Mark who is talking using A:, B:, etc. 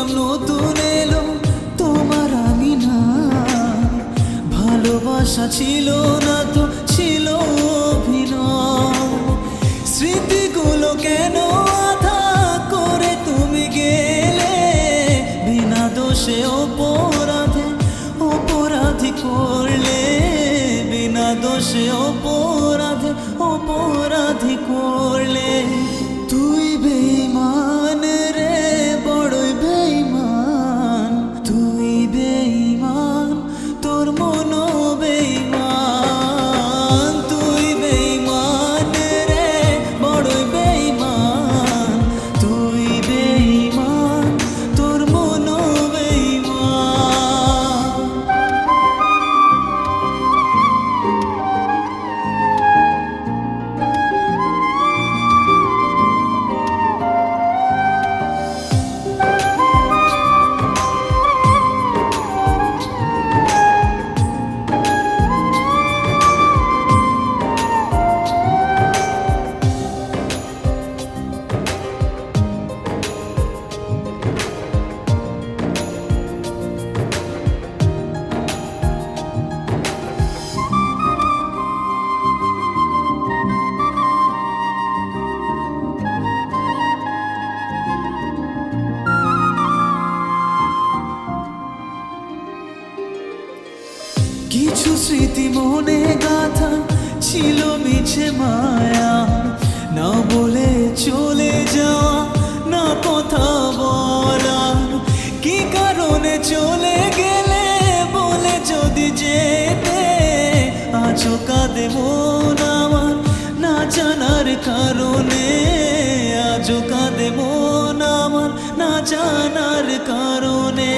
A: বুঝলাম নতুন এলো তোমার আমি না, ভালোবাসা ছিল না তো ছিল অভিনয়। স্মৃতিগুলো কেন আধা করে তুমি গেলে, বিনা দোষে অপরাধে অপরাধী করলে, বিনা দোষে অপরাধে অপরাধী করলে। তুই বেঈমান রে, বড়ই বেঈমান, তুই বেঈমান, তোর মনও বেঈমান। তুই বেঈমান রে, বড়ই বেঈমান, তুই বেঈমান, তোর মনও বেঈমান। কিছু স্মৃতি মনে গাথা ছিল মিছে মায়া, না বলে চলে যাওয়া, না কথা বলা। কি কারণে চলে গেলে বলে যদি যেতে, আজও কাঁদে মন আমার না জানার কারণে, আজও কাঁদে মন আমার না জানার কারণে।